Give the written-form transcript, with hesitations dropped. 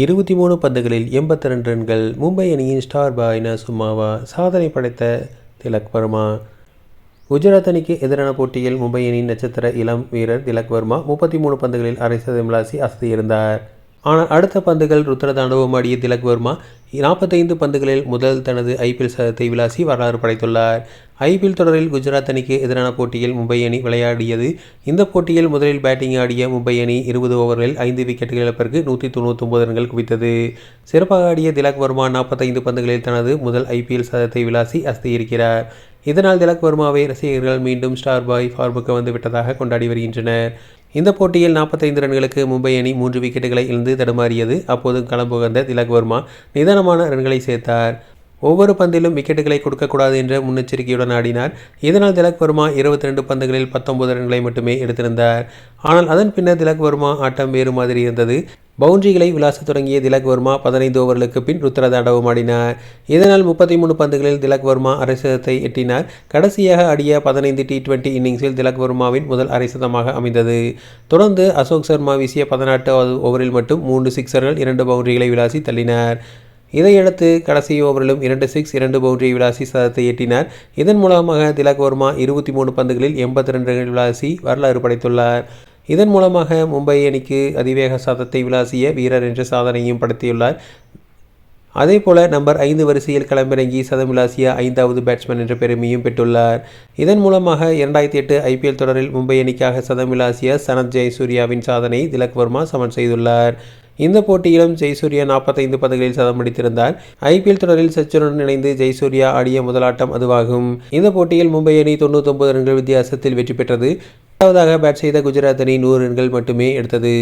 23 பந்துகளில் 82 ரன்கள். மும்பை அணியின் ஸ்டார் பாய்னா சும்மாவா? சாதனை படைத்த திலக் வர்மா. குஜராத் அணிக்கு எதிரான போட்டியில் மும்பை அணியின் நட்சத்திர இளம் வீரர் திலக் வர்மா 33 பந்துகளில் அரை சதம் விளாசி அசத்தியிருந்தார். ஆனால் அடுத்த பந்துகள் ருத்ரதாண்டவம் ஆடிய திலக் வர்மா 45 பந்துகளில் முதல் தனது ஐபிஎல் சதத்தை விளாசி வரலாறு படைத்துள்ளார். ஐபிஎல் தொடரில் குஜராத் அணிக்கு எதிரான போட்டியில் மும்பை அணி விளையாடியது. இந்த போட்டியில் முதலில் பேட்டிங் ஆடிய மும்பை அணி 20 ஓவர்களில் 5 விக்கெட்டுகள் இழப்பிற்கு 199 ரன்கள் குவித்தது. சிறப்பாக ஆடிய திலக் வர்மா 45 பந்துகளில் தனது முதல் ஐபிஎல் சதத்தை விளாசி அசத்தியிருக்கிறார். இதனால் திலக் வர்மாவை ரசிகர்கள் மீண்டும் ஸ்டார் பாய் ஃபார்முக்கு வந்து விட்டதாக கொண்டாடி வருகின்றனர். இந்த போட்டியில் 45 ரன்களுக்கு மும்பை அணி 3 விக்கெட்டுகளை இழந்து தடுமாறியது. அப்போது களம் புகழ்ந்த திலக் வர்மா நிதானமான ரன்களை சேர்த்தார். ஒவ்வொரு பந்திலும் விக்கெட்டுகளை கொடுக்கக்கூடாது என்ற முன்னெச்சரிக்கையுடன் ஆடினார். இதனால் திலக் வர்மா 22 பந்துகளில் 19 ரன்களை மட்டுமே எடுத்திருந்தார். ஆனால் அதன் பின்னர் திலக் வர்மா ஆட்டம் வேறு மாதிரி இருந்தது. பவுண்டரிகளை விளாச தொடங்கிய திலக் வர்மா 15 ஓவர்களுக்கு பின் ருத்ரதாண்டவம் ஆடினார். இதனால் 33 பந்துகளில் திலக் வர்மா அரை சதத்தை எட்டினார். கடைசியாக ஆடிய 15 T20 இன்னிங்ஸில் திலக் வர்மாவின் முதல் அரை சதமாக அமைந்தது. தொடர்ந்து அசோக் சர்மா வீசிய 18வது ஓவரில் மட்டும் 3 சிக்சர்கள் 2 பவுண்டரிகளை விளாசி தள்ளினார். இதையடுத்து கடைசி ஓவரிலும் 2 சிக்ஸ் 2 பவுண்டரி விளாசி சதத்தை எட்டினார். இதன் மூலமாக திலக் வர்மா 23 பந்துகளில் 82 ரன்கள் விளாசி வரலாறு படைத்துள்ளார். இதன் மூலமாக மும்பை அணிக்கு அதிவேக சதத்தை விளாசிய வீரர் என்ற சாதனையும் படைத்துள்ளார். அதேபோல நம்பர் 5 வரிசையில் களமிறங்கி சதம் விளாசிய 5வது பேட்ஸ்மேன் என்ற பெருமையும் பெற்றுள்ளார். இதன் மூலமாக 2008 ஐபிஎல் தொடரில் மும்பை அணிக்காக சதம் விளாசிய சனத் ஜெயசூர்யாவின் சாதனை திலக் வர்மா சமன் செய்துள்ளார். இந்த போட்டியிலும் ஜெயசூர்யா 45 பந்துகளில் சதம் அடித்திருந்தார். ஐபிஎல் தொடரில் சச்சினுடன் இணைந்து ஜெயசூர்யா ஆடிய முதலாட்டம் அதுவாகும். இந்த போட்டியில் மும்பை அணி 99 ரன்கள் வித்தியாசத்தில் வெற்றி பெற்றது. இரண்டாவதாக பேட் செய்த குஜராத் அணி 100 ரன்கள் மட்டுமே எடுத்தது.